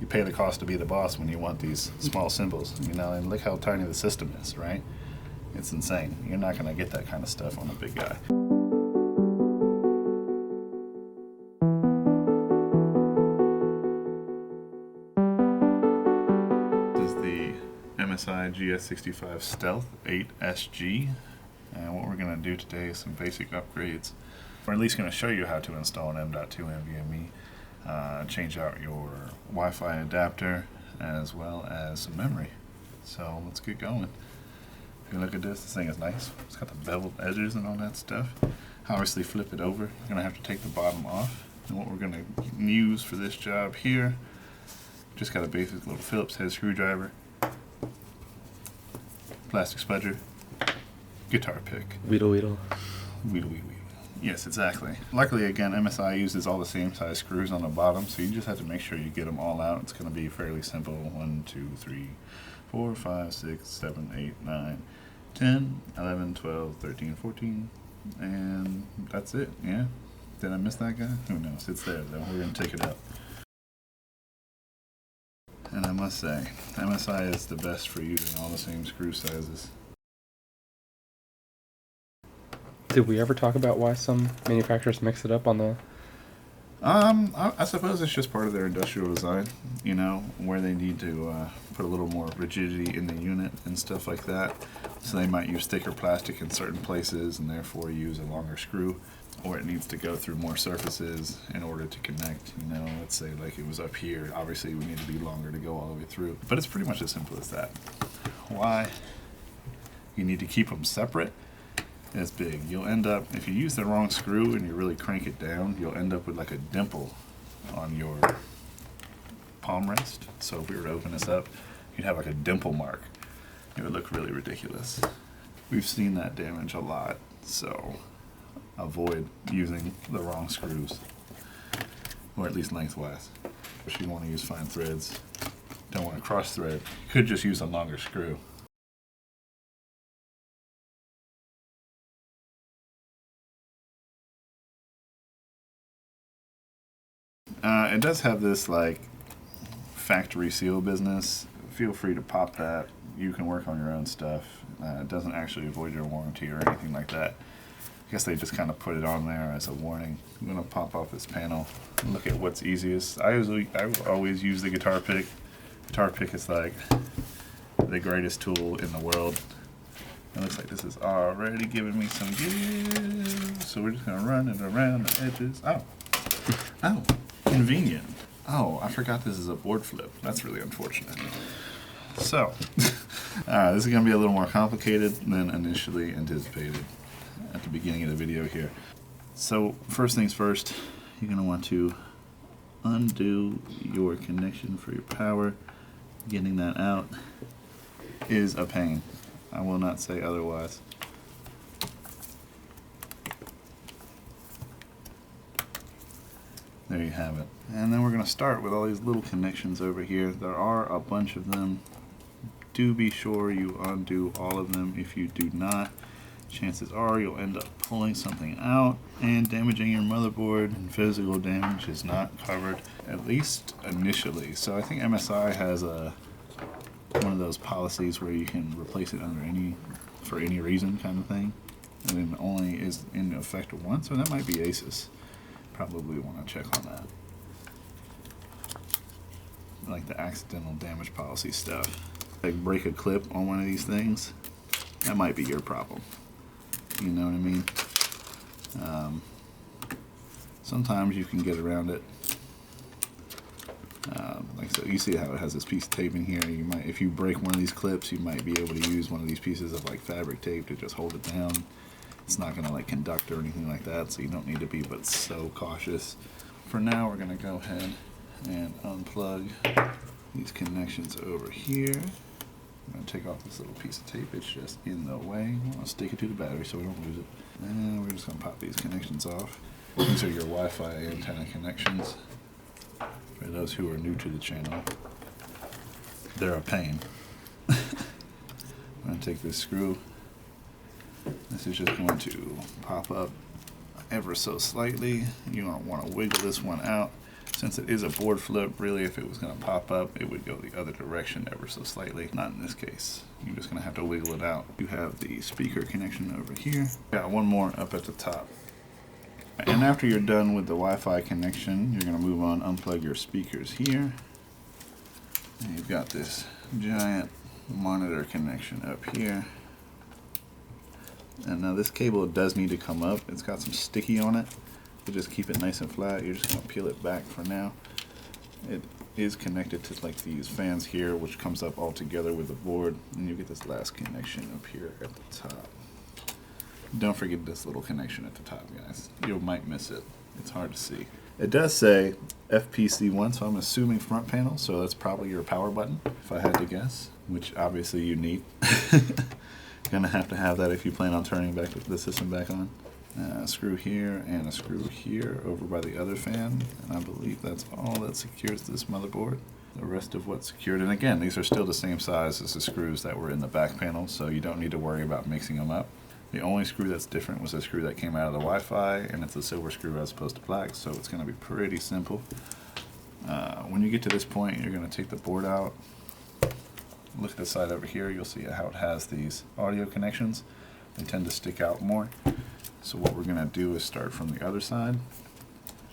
you pay the cost to be the boss when you want these small symbols, you know, and look how tiny the system is, right? It's insane. You're not going to get that kind of stuff on a big guy. This is the MSI GS65 Stealth 8SG, and what we're going to do today is some basic upgrades. We're at least going to show you how to install an M.2 NVMe, change out your Wi-Fi adapter, as well as some memory. So let's get going. If you look at this thing is nice. It's got the beveled edges and all that stuff. Obviously flip it over. You're going to have to take the bottom off. And what we're going to use for this job here, just got a basic little Phillips head screwdriver, plastic spudger, guitar pick. Weedle weedle. Weedle weedle. Yes, exactly. Luckily, again, MSI uses all the same size screws on the bottom, so you just have to make sure you get them all out. It's going to be fairly simple. 1, 2, 3, 4, 5, 6, 7, 8, 9, 10, 11, 12, 13, 14, and that's it. Yeah? Did I miss that guy? Who knows? It's there, though. We're going to take it out. And I must say, MSI is the best for using all the same screw sizes. Did we ever talk about why some manufacturers mix it up on the... I suppose it's just part of their industrial design, you know, where they need to put a little more rigidity in the unit and stuff like that. So they might use thicker plastic in certain places and therefore use a longer screw, or it needs to go through more surfaces in order to connect, you know. Let's say like it was up here, obviously we need to be longer to go all the way through. But it's pretty much as simple as that. Why you need to keep them separate is big. You'll end up, if you use the wrong screw and you really crank it down, you'll end up with like a dimple on your palm rest. So if we were to open this up, you'd have like a dimple mark. It would look really ridiculous. We've seen that damage a lot, so avoid using the wrong screws, or at least lengthwise. If you want to use fine threads, don't want to cross thread, you could just use a longer screw. It does have this like factory seal business. Feel free to pop that. You can work on your own stuff. It doesn't actually void your warranty or anything like that. I guess they just kind of put it on there as a warning. I'm going to pop off this panel and look at what's easiest. I always use the guitar pick. Guitar pick is like the greatest tool in the world. It looks like this is already giving me some give. So we're just going to run it around the edges. Oh, convenient. Oh, I forgot this is a board flip. That's really unfortunate. So, this is going to be a little more complicated than initially anticipated at the beginning of the video here. So, first things first, you're going to want to undo your connection for your power. Getting that out is a pain. I will not say otherwise. There you have it. And then we're going to start with all these little connections over here. There are a bunch of them. Do be sure you undo all of them. If you do not, chances are you'll end up pulling something out and damaging your motherboard, and physical damage is not covered, at least initially. So I think MSI has one of those policies where you can replace it for any reason kind of thing, and it only is in effect once, or that might be Asus. Probably want to check on that. Like the accidental damage policy stuff. Like break a clip on one of these things, that might be your problem. You know what I mean? Sometimes you can get around it. Like so, you see how it has this piece of tape in here. You might, if you break one of these clips, you might be able to use one of these pieces of like fabric tape to just hold it down. It's not going to like conduct or anything like that, so you don't need to be but so cautious. For now, we're going to go ahead and unplug these connections over here. I'm going to take off this little piece of tape. It's just in the way. I want to stick it to the battery so we don't lose it. And we're just going to pop these connections off. These are your Wi-Fi antenna connections. For those who are new to the channel, they're a pain. I'm going to take this screw. This is just going to pop up ever so slightly. You don't want to wiggle this one out. Since it is a board flip, really if it was going to pop up, it would go the other direction ever so slightly. Not in this case. You're just going to have to wiggle it out. You have the speaker connection over here. Got one more up at the top. And after you're done with the Wi-Fi connection, you're going to move on, unplug your speakers here. And you've got this giant monitor connection up here. And now this cable does need to come up. It's got some sticky on it. To just keep it nice and flat, you're just going to peel it back for now. It is connected to like these fans here, which comes up all together with the board. And you get this last connection up here at the top. Don't forget this little connection at the top, guys. You might miss it. It's hard to see. It does say FPC1, so I'm assuming front panel, so that's probably your power button, if I had to guess, which obviously you need. Gonna have to have that if you plan on turning back the system back on. A screw here and a screw here over by the other fan, and I believe that's all that secures this motherboard. The rest of what's secured, and again, these are still the same size as the screws that were in the back panel, so you don't need to worry about mixing them up. The only screw that's different was the screw that came out of the Wi-Fi, and it's a silver screw as opposed to black, so it's going to be pretty simple. When you get to this point, you're going to take the board out. Look at the side over here, you'll see how it has these audio connections. They tend to stick out more. So what we're going to do is start from the other side.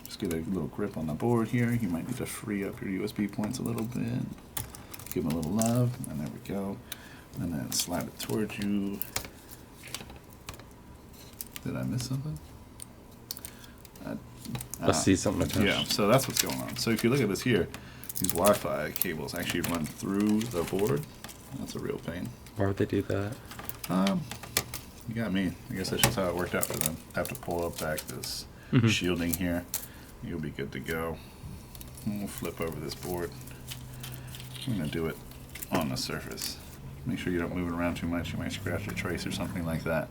Just get a little grip on the board here. You might need to free up your USB points a little bit. Give them a little love, and there we go. And then slide it towards you. Did I miss something? I see something attached. Yeah, so that's what's going on. So if you look at this here, these Wi-Fi cables actually run through the board. That's a real pain. Why would they do that? You got me. I guess that's just how it worked out for them. Have to pull up back this shielding here. You'll be good to go. And we'll flip over this board. I'm going to do it on the surface. Make sure you don't move it around too much. You might scratch a trace or something like that.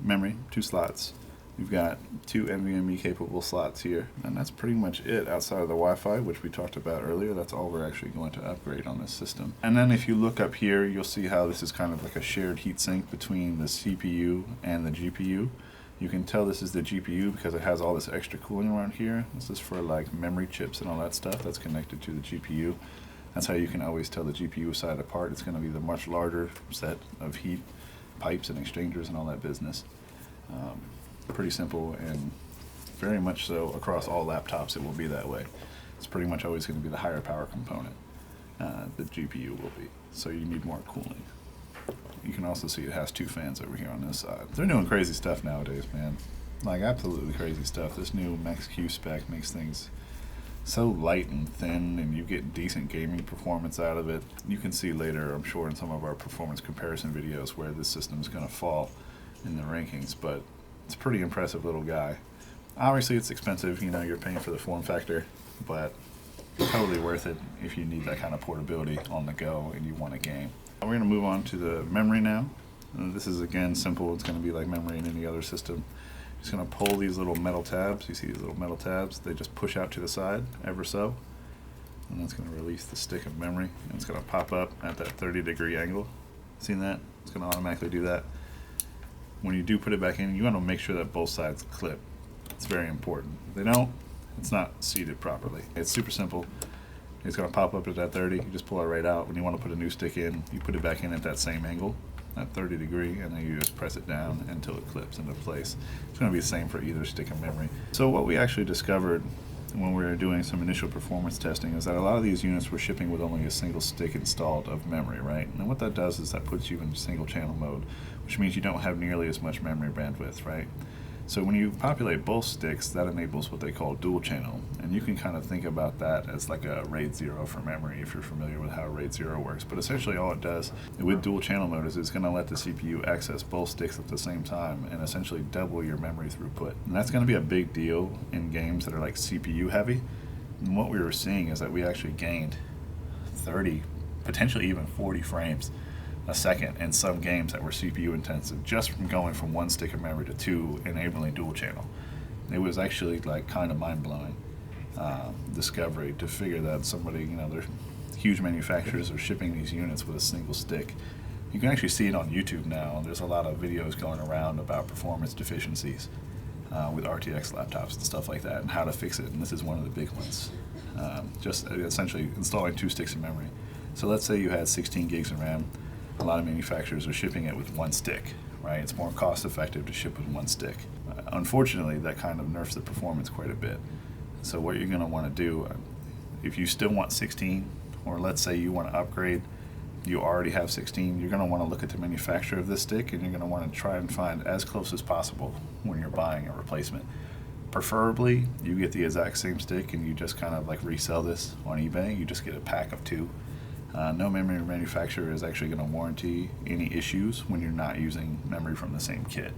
Memory, 2 slots. You've got 2 NVMe capable slots here, and that's pretty much it outside of the Wi-Fi, which we talked about earlier. That's all we're actually going to upgrade on this system. And then if you look up here, you'll see how this is kind of like a shared heatsink between the CPU and the GPU. You can tell this is the GPU because it has all this extra cooling around here. This is for like memory chips and all that stuff that's connected to the GPU. That's how you can always tell the GPU side apart. It's going to be the much larger set of heat pipes and exchangers and all that business. Pretty simple, and very much so across all laptops it will be that way. It's pretty much always going to be the higher power component. The GPU will be. So you need more cooling. You can also see it has 2 fans over here on this side. They're doing crazy stuff nowadays, man. Like absolutely crazy stuff. This new Max-Q spec makes things so light and thin, and you get decent gaming performance out of it. You can see later, I'm sure, in some of our performance comparison videos where this system is going to fall in the rankings, but it's a pretty impressive little guy. Obviously it's expensive, you know, you're paying for the form factor, but totally worth it if you need that kind of portability on the go and you want a game. We're going to move on to the memory now. This is again simple. It's going to be like memory in any other system. Just going to pull these little metal tabs. You see these little metal tabs? They just push out to the side ever so. And that's going to release the stick of memory. And it's going to pop up at that 30-degree angle. Seen that? It's going to automatically do that. When you do put it back in, you want to make sure that both sides clip. It's very important. If they don't, it's not seated properly. It's super simple. It's going to pop up at that 30. You just pull it right out. When you want to put a new stick in, you put it back in at that same angle, at 30 degree, and then you just press it down until it clips into place. It's going to be the same for either stick of memory. So what we actually discovered when we were doing some initial performance testing is that a lot of these units were shipping with only a single stick installed of memory, right? And what that does is that puts you in single channel mode, which means you don't have nearly as much memory bandwidth, right? So when you populate both sticks, that enables what they call dual channel, and you can kind of think about that as like a RAID 0 for memory if you're familiar with how RAID 0 works. But essentially all it does with dual channel mode is it's going to let the CPU access both sticks at the same time and essentially double your memory throughput. And that's going to be a big deal in games that are like CPU heavy. And what we were seeing is that we actually gained 30, potentially even 40 frames a second in some games that were CPU intensive just from going from 1 stick of memory to 2, enabling dual channel. It was actually like kind of mind-blowing discovery to figure that somebody, you know, there's huge manufacturers are shipping these units with a single stick. You can actually see it on YouTube now, and there's a lot of videos going around about performance deficiencies with RTX laptops and stuff like that and how to fix it, and this is one of the big ones. just essentially installing 2 sticks of memory. So let's say you had 16 gigs of RAM. A lot of manufacturers are shipping it with 1 stick, right? It's more cost effective to ship with 1 stick. Unfortunately, that kind of nerfs the performance quite a bit. So what you're going to want to do, if you still want 16, or let's say you want to upgrade, you already have 16, you're going to want to look at the manufacturer of this stick, and you're going to want to try and find as close as possible when you're buying a replacement. Preferably, you get the exact same stick and you just kind of like resell this on eBay. You just get a pack of 2. No memory manufacturer is actually going to warranty any issues when you're not using memory from the same kit.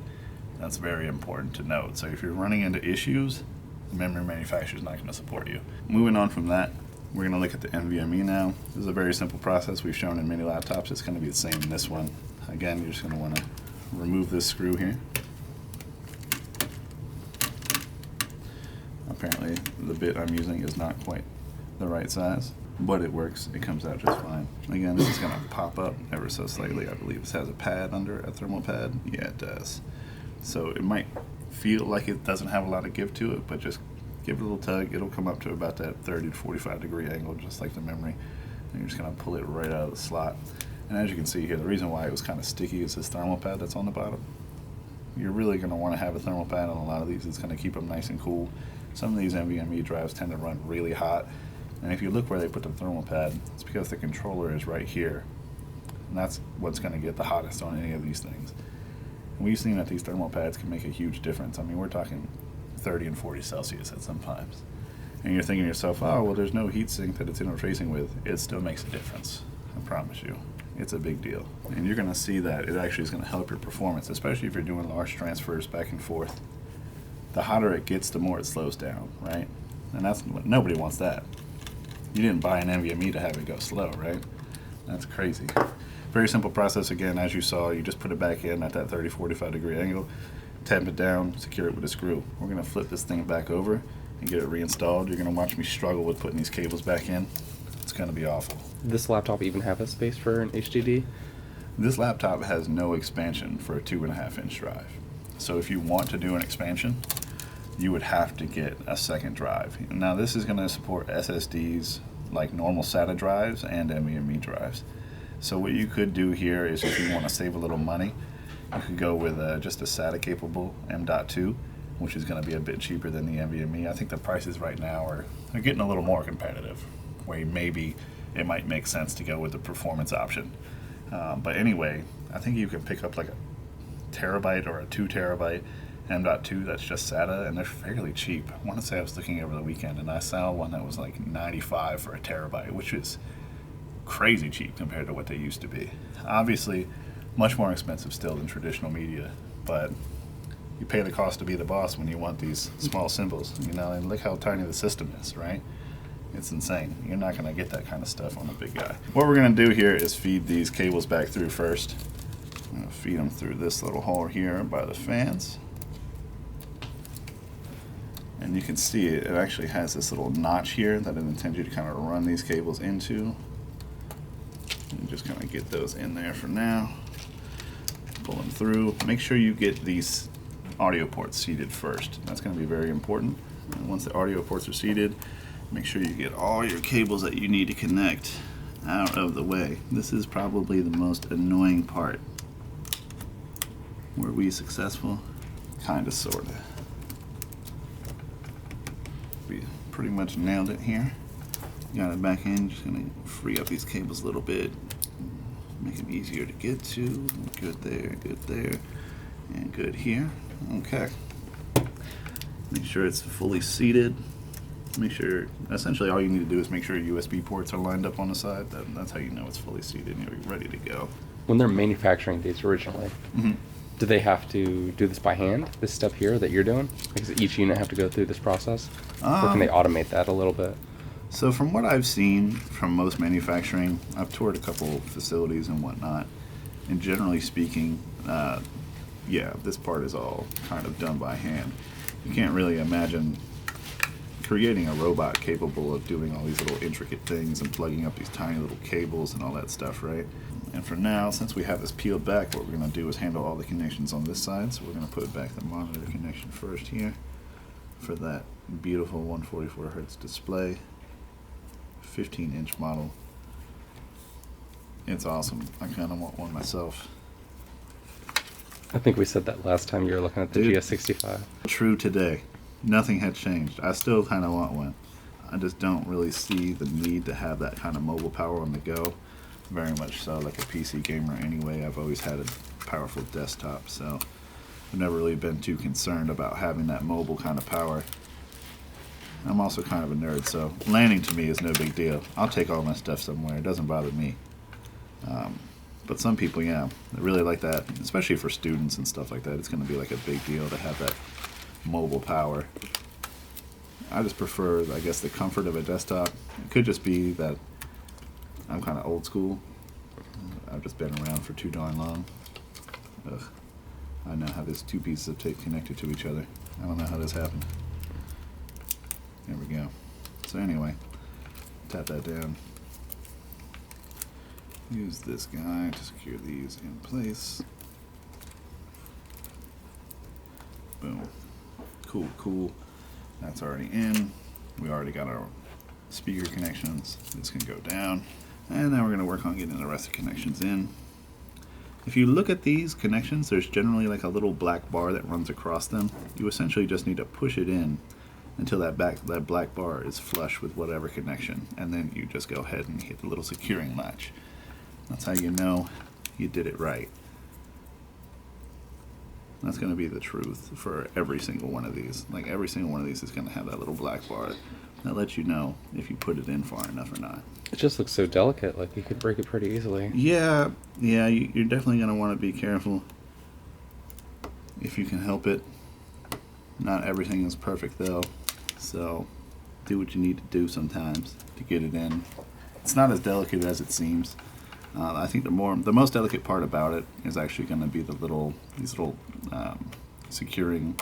That's very important to note. So if you're running into issues, the memory manufacturer is not going to support you. Moving on from that, we're going to look at the NVMe now. This is a very simple process we've shown in many laptops. It's going to be the same in this one. Again, you're just going to want to remove this screw here. Apparently, the bit I'm using is not quite the right size, but it works. It comes out just fine. Again, this is going to pop up ever so slightly. I believe this has a pad under it, a thermal pad. Yeah, it does. So it might feel like it doesn't have a lot of give to it, but just give it a little tug. It'll come up to about that 30 to 45 degree angle, just like the memory. And you're just going to pull it right out of the slot. And as you can see here, the reason why it was kind of sticky is this thermal pad that's on the bottom. You're really going to want to have a thermal pad on a lot of these. It's going to keep them nice and cool. Some of these NVMe drives tend to run really hot. And if you look where they put the thermal pad, it's because the controller is right here. And that's what's going to get the hottest on any of these things. And we've seen that these thermal pads can make a huge difference. I mean, we're talking 30 and 40 Celsius at some times. And you're thinking to yourself, oh, well, there's no heat sink that it's interfacing with. It still makes a difference. I promise you. It's a big deal. And you're going to see that it actually is going to help your performance, especially if you're doing large transfers back and forth. The hotter it gets, the more it slows down, right? And that's nobody wants that. You didn't buy an NVMe to have it go slow, right? That's crazy. Very simple process. Again, as you saw, you just put it back in at that 30, 45 degree angle, tap it down, secure it with a screw. We're going to flip this thing back over and get it reinstalled. You're going to watch me struggle with putting these cables back in. It's going to be awful. This laptop even have a space for an HDD? This laptop has no expansion for a 2.5-inch drive. So if you want to do an expansion, you would have to get a second drive. Now this is going to support SSDs like normal SATA drives and NVMe drives. So what you could do here is, if you want to save a little money, you could go with just a SATA capable M.2, which is going to be a bit cheaper than the NVMe. I think the prices right now are getting a little more competitive, where maybe it might make sense to go with the performance option. But anyway, I think you can pick up like a terabyte or a 2 terabyte M.2 that's just SATA, and they're fairly cheap. I want to say I was looking over the weekend and I saw one that was like $95 for a terabyte, which is crazy cheap compared to what they used to be. Obviously, much more expensive still than traditional media, but you pay the cost to be the boss when you want these small symbols, you know, and look how tiny the system is, right? It's insane. You're not going to get that kind of stuff on a big guy. What we're going to do here is feed these cables back through first. I'm going to feed them through this little hole here by the fans. And you can see it actually has this little notch here that it intends you to kind of run these cables into. And just kind of get those in there for now. Pull them through. Make sure you get these audio ports seated first. That's going to be very important. And once the audio ports are seated, make sure you get all your cables that you need to connect out of the way. This is probably the most annoying part. Were we successful? Kinda, sorta. We pretty much nailed it here. Got it back in. Just gonna free up these cables a little bit, make them easier to get to. Good there, and good here. Okay. Make sure it's fully seated. Make sure, essentially all you need to do is make sure your USB ports are lined up on the side. That's how you know it's fully seated and you're ready to go. When they're manufacturing these originally, do they have to do this by hand, this step here that you're doing? Does each unit have to go through this process? Or can they automate that a little bit? So from what I've seen from most manufacturing, I've toured a couple facilities and whatnot, and generally speaking, yeah, this part is all kind of done by hand. You can't really imagine creating a robot capable of doing all these little intricate things and plugging up these tiny little cables and all that stuff, right? And for now, since we have this peeled back, what we're going to do is handle all the connections on this side. So we're going to put back the monitor connection first here for that beautiful 144 Hertz display. 15-inch model. It's awesome. I kind of want one myself. I think we said that last time you were looking at the Dude, GS65. True today. Nothing had changed. I still kind of want one. I just don't really see the need to have that kind of mobile power on the go. Very much so like a PC gamer anyway. I've always had a powerful desktop, so I've never really been too concerned about having that mobile kind of power. I'm also kind of a nerd, so landing to me is no big deal. I'll take all my stuff somewhere. It doesn't bother me. But some people, yeah, they really like that, especially for students and stuff like that. It's going to be like a big deal to have that mobile power. I just prefer, I guess, the comfort of a desktop. It could just be that I'm kind of old school. I've just been around for too darn long. Ugh. I now have these two pieces of tape connected to each other. I don't know how this happened. There we go. So anyway, tap that down. Use this guy to secure these in place. Boom. Cool, cool. That's already in. We already got our speaker connections. This can go down. And now we're going to work on getting the rest of the connections in. If you look at these connections, there's generally like a little black bar that runs across them. You essentially just need to push it in until that black bar is flush with whatever connection. And then you just go ahead and hit the little securing latch. That's how you know you did it right. That's going to be the truth for every single one of these. Like every single one of these is going to have that little black bar that lets you know if you put it in far enough or not. It just looks so delicate, like you could break it pretty easily. Yeah, you're definitely going to want to be careful if you can help it. Not everything is perfect though, so do what you need to do sometimes to get it in. It's not as delicate as it seems. I think the most delicate part about it is actually going to be these little securing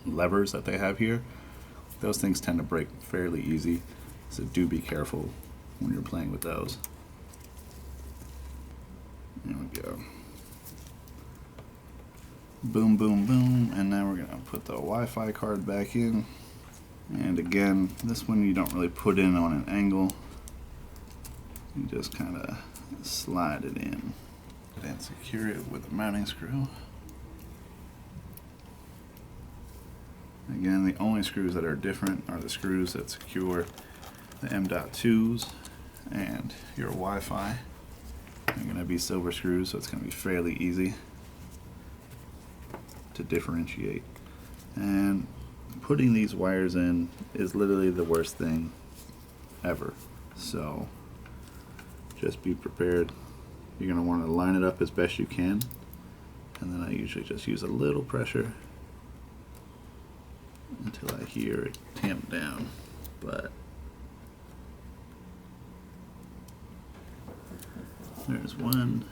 levers that they have here. Those things tend to break fairly easy, so do be careful when you're playing with those. There we go. Boom, boom, boom, and now we're going to put the Wi-Fi card back in. And again, this one you don't really put in on an angle. You just kind of slide it in and secure it with a mounting screw. Again, the only screws that are different are the screws that secure the M.2s and your Wi-Fi. They're going to be silver screws, so it's going to be fairly easy to differentiate. And putting these wires in is literally the worst thing ever. So just be prepared. You're going to want to line it up as best you can, and then I usually just use a little pressure until I hear it tamp down. But there's one,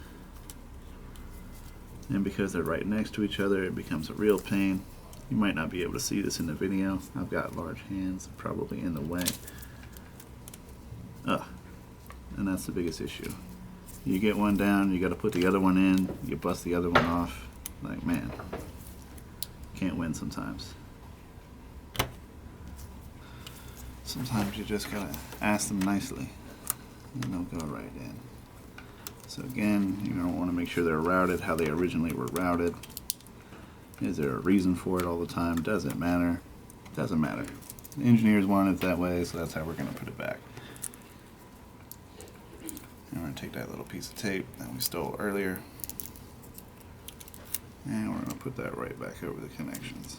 and because they're right next to each other, it becomes a real pain. You might not be able to see this in the video. I've got large hands, probably in the way. And that's the biggest issue. You get one down, you got to put the other one in, you bust the other one off. Like, man, can't win sometimes. Sometimes you just gotta ask them nicely, and they'll go right in. So again, you're gonna want to make sure they're routed how they originally were routed. Is there a reason for it all the time? Does it matter? Doesn't matter. The engineers wanted it that way, so that's how we're gonna put it back. And we're going to take that little piece of tape that we stole earlier, and we're going to put that right back over the connections.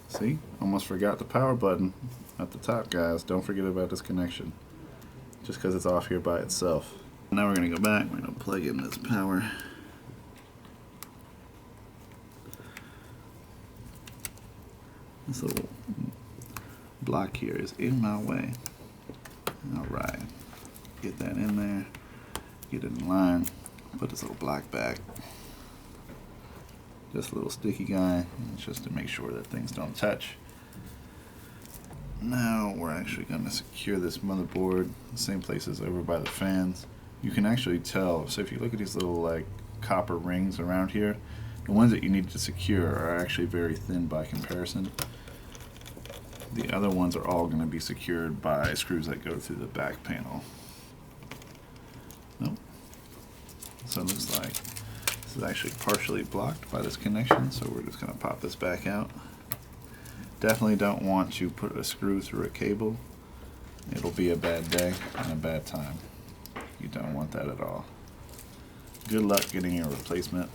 See? Almost forgot the power button at the top, guys. Don't forget about this connection, just because it's off here by itself. Now we're going to go back, we're going to plug in this power. This little block here is in my way. Alright, get that in there, get it in line, put this little block back. Just a little sticky guy, just to make sure that things don't touch. Now we're actually going to secure this motherboard, the same place as over by the fans. You can actually tell, so if you look at these little like copper rings around here, the ones that you need to secure are actually very thin by comparison. The other ones are all going to be secured by screws that go through the back panel. Nope. So it looks like this is actually partially blocked by this connection, so we're just going to pop this back out. Definitely don't want to put a screw through a cable. It'll be a bad day and a bad time. You don't want that at all. Good luck getting a replacement.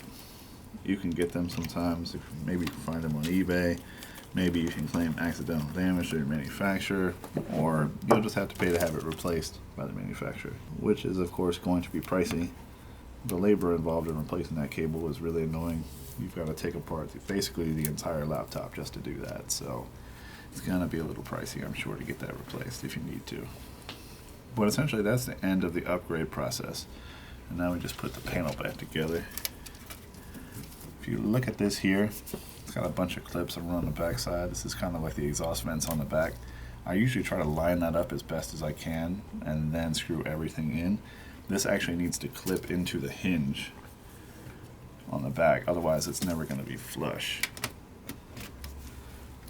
You can get them sometimes. If maybe you can find them on eBay. Maybe you can claim accidental damage to your manufacturer, or you'll just have to pay to have it replaced by the manufacturer, which is of course going to be pricey. The labor involved in replacing that cable is really annoying. You've got to take apart basically the entire laptop just to do that, so it's going to be a little pricey, I'm sure, to get that replaced if you need to. But essentially that's the end of the upgrade process, and now we just put the panel back together. If you look at this here, it's got a bunch of clips that run on the back side. This is kind of like the exhaust vents on the back. I usually try to line that up as best as I can and then screw everything in. This actually needs to clip into the hinge on the back, otherwise it's never going to be flush.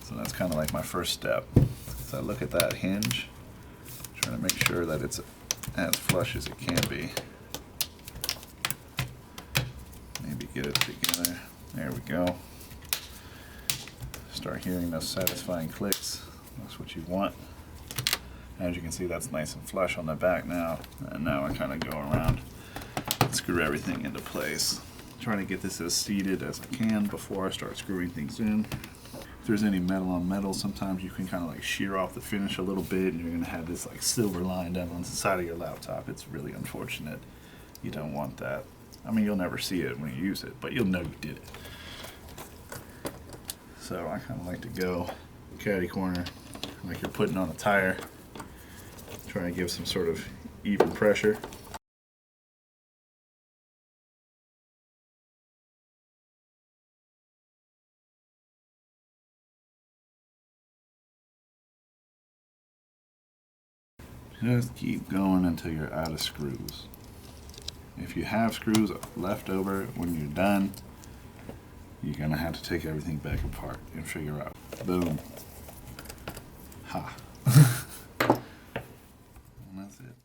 So that's kind of like my first step. So I look at that hinge, trying to make sure that it's as flush as it can be. Maybe get it together. There we go. Start hearing those satisfying clicks. That's what you want. As you can see, that's nice and flush on the back now. And now I kind of go around and screw everything into place. Trying to get this as seated as I can before I start screwing things in. If there's any metal on metal, sometimes you can kind of like shear off the finish a little bit, and you're going to have this like silver line down on the side of your laptop. It's really unfortunate. You don't want that. I mean, you'll never see it when you use it, but you'll know you did it. So I kind of like to go catty corner, like you're putting on a tire, trying to give some sort of even pressure. Just keep going until you're out of screws. If you have screws left over when you're done, you're gonna have to take everything back apart and figure out. Boom. Ha. And that's it.